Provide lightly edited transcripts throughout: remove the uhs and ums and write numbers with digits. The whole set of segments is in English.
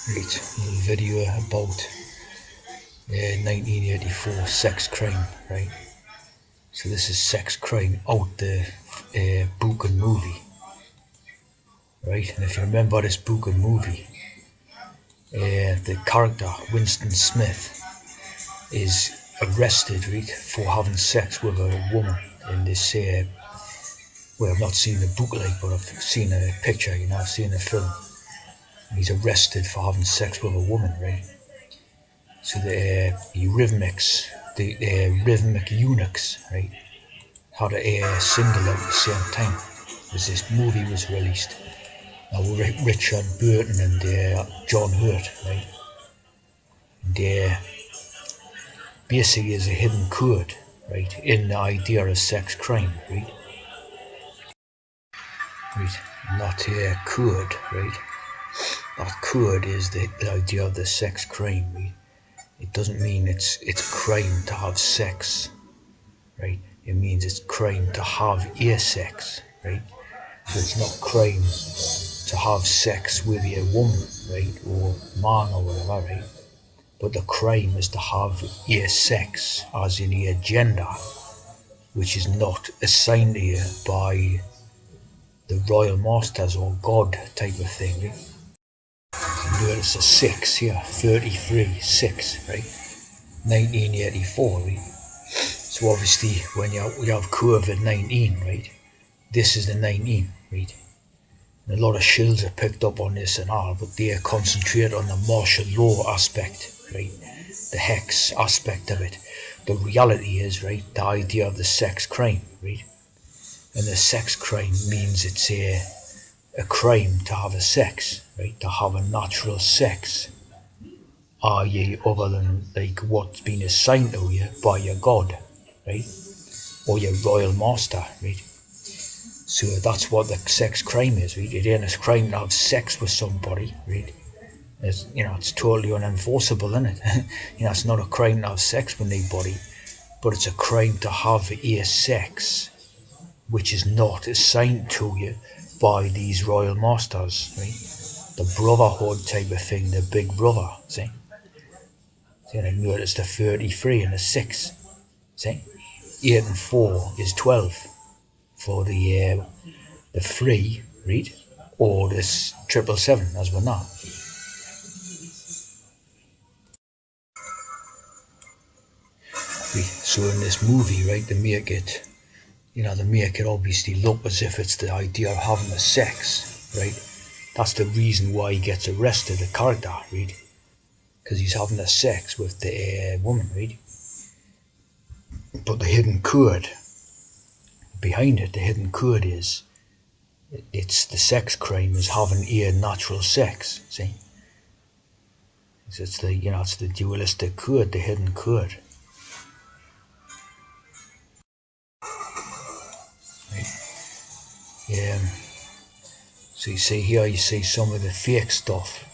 Right, a little video about 1984 sex crime, right? So this is sex crime out the book and movie, right? And if you remember this book and movie, the character Winston Smith is arrested, right, for having sex with a woman in this. Well, I've not seen the book like, but I've seen a picture. I've seen a film. He's arrested for having sex with a woman, right? So the rhythmic eunuchs, right, had a single out at the same time as this movie was released. Now Richard Burton and John Hurt, right, and basically is a hidden code, right, in the idea of sex crime, right, right, not a code, right. That code is the idea of the sex crime, right. It doesn't mean it's crime to have sex, right? It means it's crime to have a sex, right? So it's not crime to have sex with a woman, right, or man or whatever, right? But the crime is to have a sex, as in a gender, which is not assigned to you by the royal masters or God type of thing, right? Notice a 6 here, 33, 6, right? 1984, right? So obviously when you have COVID-19, right, this is the 19, right? And a lot of shills are picked up on this and all, but they concentrate on the martial law aspect, right? The hex aspect of it. The reality is, right, the idea of the sex crime, right? And the sex crime means it's a crime to have a sex, right? To have a natural sex, i.e. other than like what's been assigned to you by your God, right? Or your royal master, right? So that's what the sex crime is, right? It ain't a crime to have sex with somebody, right? It's totally unenforceable, isn't it? It's not a crime to have sex with anybody, but it's a crime to have a sex which is not assigned to you by these royal masters, right? The brotherhood type of thing, the big brother, see? See, I noticed the 33 and the 6, see? 8 and 4 is 12 for the 3, right? Or this 777 as we're now. So in this movie, right, they make it obviously look as if it's the idea of having a sex, right? That's the reason why he gets arrested, the character, right? Because he's having a sex with the woman, right? But the hidden code behind it, the hidden code is it's the sex crime is having a natural sex. See, it's the dualistic code, the hidden code. Right? So you see here, you see some of the fake stuff.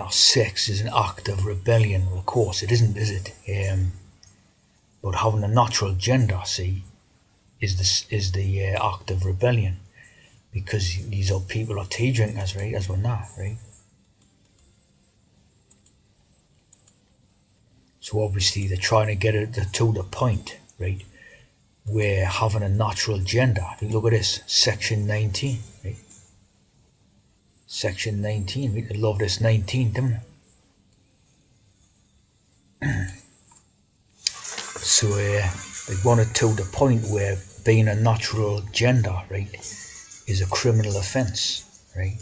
Sex is an act of rebellion. Well, of course, it isn't, is it? But having a natural gender, see, is the act of rebellion, because these are people are tea drinkers, right? As we're not, right? So obviously they're trying to get it to the point, right, where having a natural gender. Look at this, section 19, right? Section 19. We could love this 19, don't we? So they want it to the point where being a natural gender, right, is a criminal offence, right?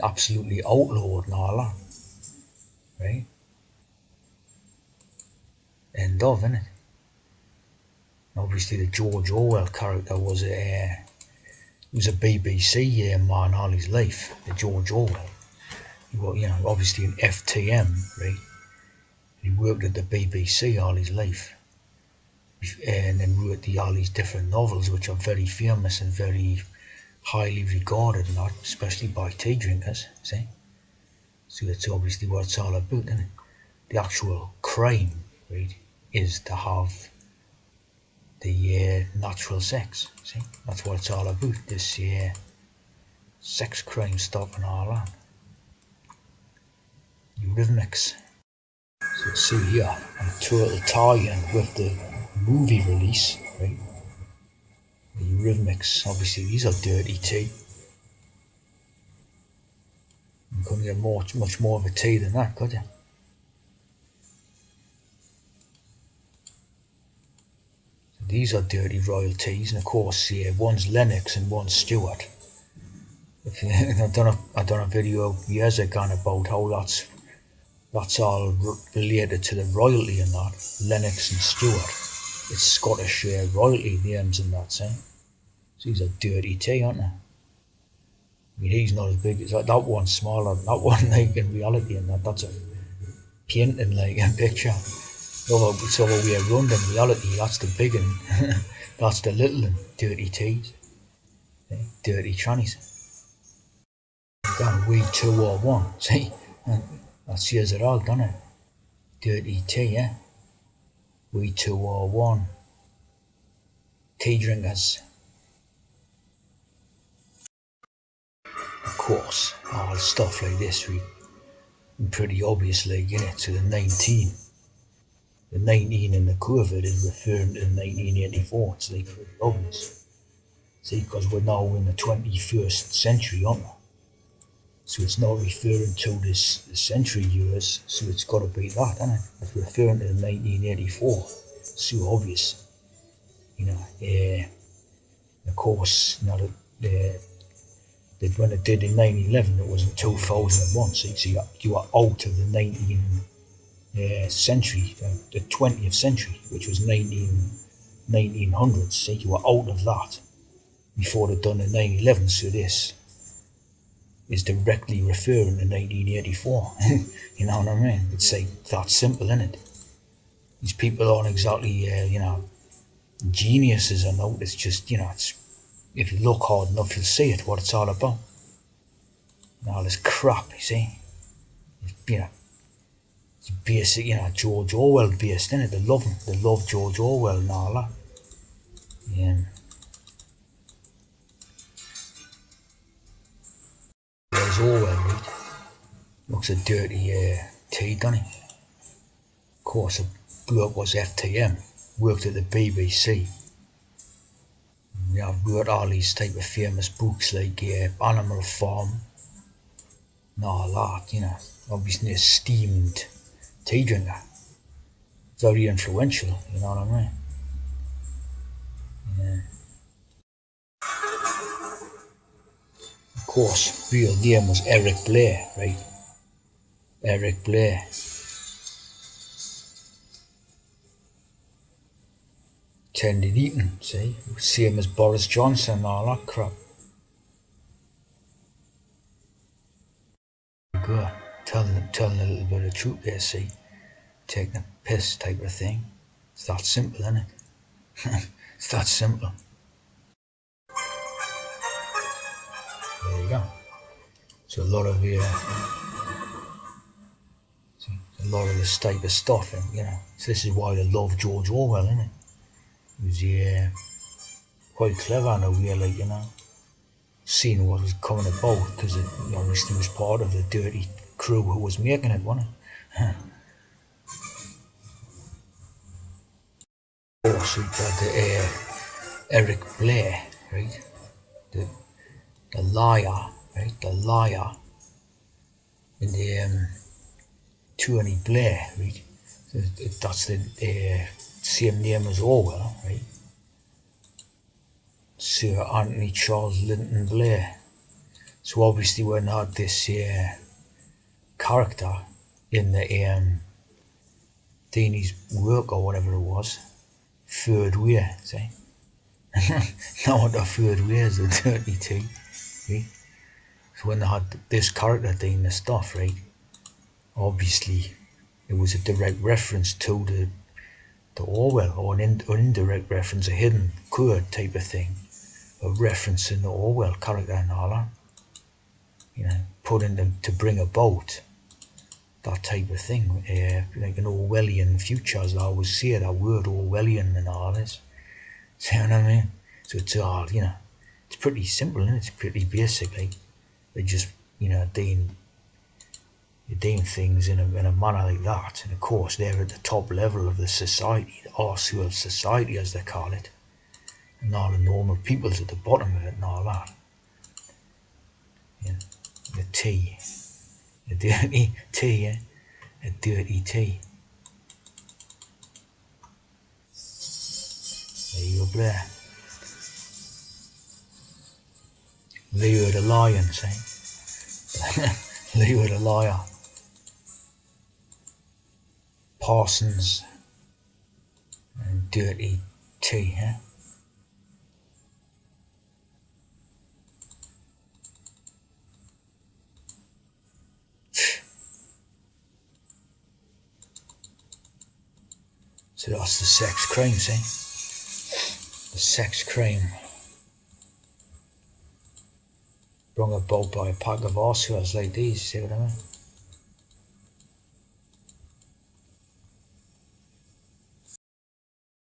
Absolutely outlawed and all that, right? End of, innit? Obviously, the George Orwell character was a BBC man all his life. The George Orwell. Well, obviously an FTM, right? He worked at the BBC all his life, and then wrote all these different novels, which are very famous and very highly regarded, not especially by tea drinkers. See, so that's obviously what it's all about, isn't it? The actual crime, right, is to have the natural sex. See, that's what it's all about. This sex crime stuff and all that. Eurythmics. So see here, a total tie-in with the movie release, right? The Eurythmics, obviously these are Dirty T. You couldn't get much more of a T than that, could you? So these are Dirty Royalties, and of course, yeah, one's Lennox and one's Stewart. I done a video years ago about how that's all related to the royalty and that. Lennox and Stewart. It's Scottish royalty names and that, see? So these are Dirty T, aren't they? I mean, he's not as big as that. That one's smaller than that one, like in reality, and that's a painting, like a picture. So it's all the way around in reality. That's the big one, that's the little one. Dirty T's, dirty trannies. Gone we 201, see? And that says it all, doesn't it? Dirty T, yeah? We 201. Tea drinkers. Of course, all stuff like this, pretty obvious, like, innit? So the 19. The 19 in the COVID is referring to 1984. It's like pretty obvious. See, because we're now in the 21st century, aren't we? So it's not referring to the century years, so it's got to be that, isn't it? It's referring to 1984. So obvious, you know. Of course, you know, that when it did in 9/11, it was in 2001. So you are out of the 19th century, the 20th century, which was 1900s. See, you were out of that before they'd done the 9/11. So this is directly referring to 1984. You know what I mean? It's like that simple, isn't it? These people aren't exactly, geniuses or no. It's just, it's, if you look hard enough, you'll see it, what it's all about. And all this crap, you see? It's basic, George Orwell based, isn't it? They love him. They love George Orwell and all that. Yeah. There's Orwell, right? Looks a dirty T, doesn't he? Of course, the bloke was FTM, worked at the BBC. Wrote all these type of famous books like Animal Farm and all that, Obviously esteemed tea drinker. Very influential, you know what I mean? Yeah. Of course, real name was Eric Blair, right? Eric Blair. Attended Eton, see? Same as Boris Johnson and all that crap. Good. Telling a little bit of truth there, see? Taking a piss type of thing. It's that simple, isn't it? It's that simple. There you go. So a lot of this type of stuff, and so this is why I love George Orwell, isn't it? He was quite clever in a way, like, seeing what was coming about, because it obviously was part of the dirty crew who was making it, wasn't it? Of course, we got the Eric Blair, right? The liar, right? The liar, and the Tony Blair, right? So that's the same name as Orwell, right? Sir Anthony Charles Linton Blair. So obviously when I had this character in the Deeney's work or whatever it was, third way, see? Now the third way is the dirty tea, see? So when they had this character doing the stuff, right? Obviously it was a direct reference to the Orwell, or an indirect reference, a hidden code type of thing, a reference in the Orwell character and all that. Putting them to bring about that type of thing, like an Orwellian future, as I always say, that word Orwellian and all this. See what I mean? So it's all, it's pretty simple, and it's pretty basic. Like they just, they deem things in a manner like that. And of course, they're at the top level of the society, the Arsewell society, as they call it. And all the normal people's at the bottom of it and all that. Yeah. The tea. The dirty tea, eh? A dirty tea. There you go, there. Leo the lion, say. Leo the liar. Parsons and dirty tea, eh? So that's the sex crime, see? The sex crime brought about by a pack of Oscars like these, see what I mean?